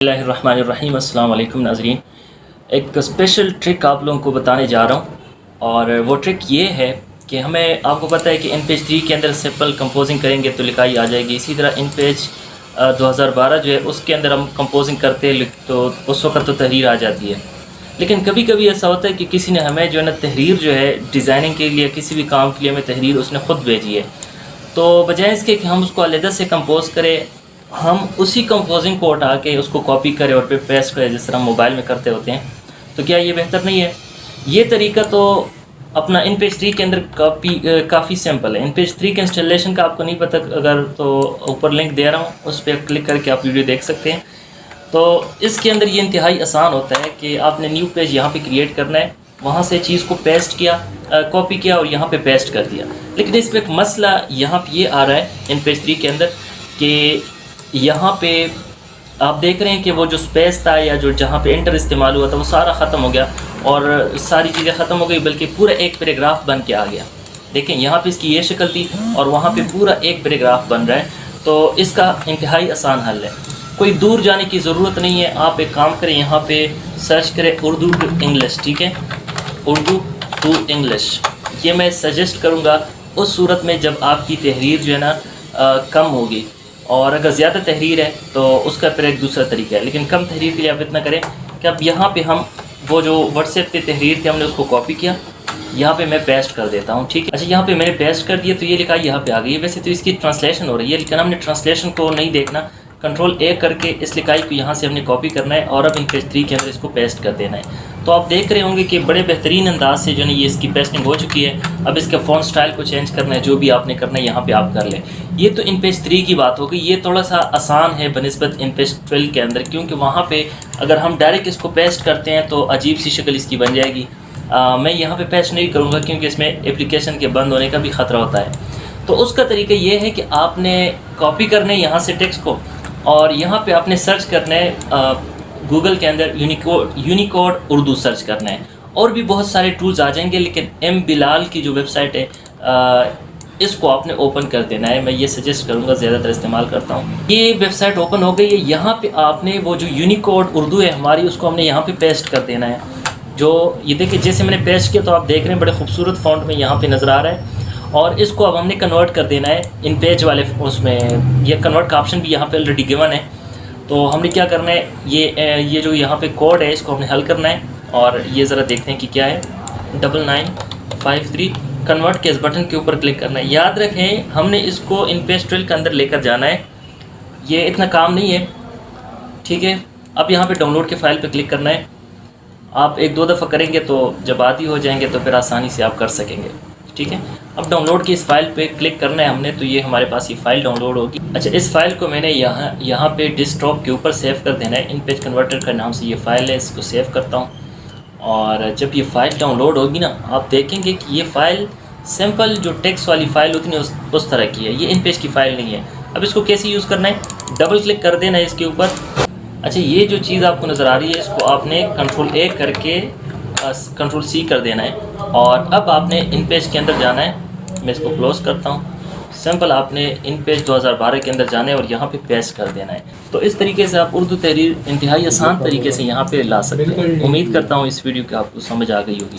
बिस्मिल्लाहिर्रहमानिर्रहीम। अस्सलाम वालेकुम नाज़रीन। एक स्पेशल ट्रिक आप लोगों को बताने जा रहा हूँ और वो ट्रिक ये है कि हमें आपको पता है कि इन पेज 3 के अंदर सिंपल कंपोजिंग करेंगे तो लिखाई आ जाएगी। इसी तरह इन पेज 2012 जो है उसके अंदर हम कंपोजिंग करते तो उस वक्त तो तहरीर आ जाती है। लेकिन कभी कभी ऐसा होता है कि किसी ने हमें जो है ना तहरीर जो है डिज़ाइनिंग के लिए किसी भी काम के लिए हमें तहरीर उसने ख़ुद भेजी है, तो बजाय इसके कि हम उसको अलग से कंपोज करें, हम उसी कंपोजिंग को उठा के उसको कॉपी करें और फिर पेस्ट करें जिस तरह मोबाइल में करते होते हैं, तो क्या ये बेहतर नहीं है? ये तरीका तो अपना इन पेज 3 के अंदर काफ़ी सिंपल है। इन पेज 3 के इंस्टॉलेशन का आपको नहीं पता अगर, तो ऊपर लिंक दे रहा हूँ, उस पर क्लिक करके आप वीडियो देख सकते हैं। तो इसके अंदर ये इंतहाई आसान होता है कि आपने न्यू पेज यहाँ पे क्रिएट करना है, वहाँ से चीज़ को पेस्ट किया, कॉपी किया और यहाँ पे पेस्ट कर दिया। लेकिन इस पर एक मसला यहाँ पे ये आ रहा है इन पेज 3 के अंदर कि यहाँ पे आप देख रहे हैं कि वो जो स्पेस था या जो जहाँ पे एंटर इस्तेमाल हुआ था वो सारा ख़त्म हो गया और सारी चीज़ें ख़त्म हो गई, बल्कि पूरा एक पैराग्राफ बन के आ गया। देखें यहाँ पे इसकी ये शक्ल थी और वहाँ पे पूरा एक पैराग्राफ बन रहा है। तो इसका इंतहाई आसान हल है, कोई दूर जाने की ज़रूरत नहीं है। आप एक काम करें, यहाँ पे सर्च करें उर्दू टू इंग्लिश, ठीक है, उर्दू टू इंग्लिश। ये मैं सजेस्ट करूँगा उस सूरत में जब आपकी तहरीर जो है ना कम होगी, और अगर ज़्यादा तहरीर है तो उसका फिर एक दूसरा तरीका है। लेकिन कम तहरीर के लिए आप इतना करें कि अब यहाँ पे हम वो जो व्हाट्सएप पे तहरीर थी हमने उसको कॉपी किया, यहाँ पे मैं पेस्ट कर देता हूँ, ठीक है। अच्छा, यहाँ पे मैंने पेस्ट कर दिया तो ये लिखा यहाँ पे आ गई है। वैसे तो इसकी ट्रांसलेशन हो रही है, लेकिन हमने ट्रांसलेशन को नहीं देखना। कंट्रोल ए करके इस लिखाई को यहाँ से हमने कॉपी करना है और अब इन पेज 3 के अंदर इसको पेस्ट कर देना है। तो आप देख रहे होंगे कि बड़े बेहतरीन अंदाज से जो है ये इसकी पेस्टिंग हो चुकी है। अब इसका फ़ॉन्ट स्टाइल को चेंज करना है, जो भी आपने करना है यहाँ पे आप कर लें। ये तो इन पेज 3 की बात हो गई। ये थोड़ा सा आसान है बनिस्बत इन पेज 12 के अंदर, क्योंकि वहाँ पे अगर हम डायरेक्ट इसको पेस्ट करते हैं तो अजीब सी शक्ल इसकी बन जाएगी। मैं यहाँ पे पेस्ट नहीं करूँगा क्योंकि इसमें एप्लीकेशन के बंद होने का भी ख़तरा होता है। तो उसका तरीका ये है कि आपने कॉपी करना है यहाँ से टेक्स्ट को और यहाँ पे आपने सर्च करना है गूगल के अंदर यूनिकोड उर्दू सर्च करना है। और भी बहुत सारे टूल्स आ जाएंगे, लेकिन एम बिलाल की जो वेबसाइट है इसको आपने ओपन कर देना है। मैं ये सजेस्ट करूँगा, ज़्यादातर इस्तेमाल करता हूँ। ये वेबसाइट ओपन हो गई है। यहाँ पे आपने वो जो यूनिकोड उर्दू है हमारी, उसको हमने यहाँ पे पेस्ट कर देना है। जो ये देखिए, जैसे मैंने पेस्ट किया तो आप देख रहे हैं बड़े खूबसूरत फ़ॉन्ट में यहाँ पे नज़र आ रहा है। और इसको अब हमने कन्वर्ट कर देना है इन पेज वाले उसमें। ये कन्वर्ट का ऑप्शन भी यहाँ पे ऑलरेडी गिवन है। तो हमने क्या करना है, ये जो यहाँ पे कोड है इसको हमने हल करना है। और ये ज़रा देखते हैं कि क्या है, 9953 कन्वर्ट के इस बटन के ऊपर क्लिक करना है। याद रखें हमने इसको इन पेज 12 के अंदर लेकर जाना है, ये इतना काम नहीं है, ठीक है। अब यहाँ पे डाउनलोड के फ़ाइल पे क्लिक करना है। आप एक दो दफ़ा करेंगे तो जब आदी हो जाएंगे तो फिर आसानी से आप कर सकेंगे, ठीक है। अब डाउनलोड की इस फाइल पे क्लिक करना है हमने, तो ये हमारे पास ये फ़ाइल डाउनलोड होगी। अच्छा, इस फाइल को मैंने यहाँ पे डेस्कटॉप के ऊपर सेव कर देना है। इन पेज कन्वर्टर का नाम से ये फ़ाइल है, इसको सेव करता हूँ। और जब ये फ़ाइल डाउनलोड होगी ना, आप देखेंगे कि ये फ़ाइल सिंपल जो टेक्स्ट वाली फ़ाइल होती है उस तरह की है, ये इन पेज की फ़ाइल नहीं है। अब इसको कैसे यूज़ करना है, डबल क्लिक कर देना है इसके ऊपर। अच्छा, ये जो चीज़ आपको नज़र आ रही है इसको आपने कंट्रोल ए करके कंट्रोल सी कर देना है। और अब आपने इन पेज के अंदर जाना है। मैं इसको क्लोज़ करता हूँ। सिंपल आपने इन पेज 2012 के अंदर जाना है और यहाँ पे पेस्ट कर देना है। तो इस तरीके से आप उर्दू तहरीर इंतहाई आसान तरीके से यहाँ पे ला सकते हैं। उम्मीद करता हूँ इस वीडियो की आपको समझ आ गई होगी।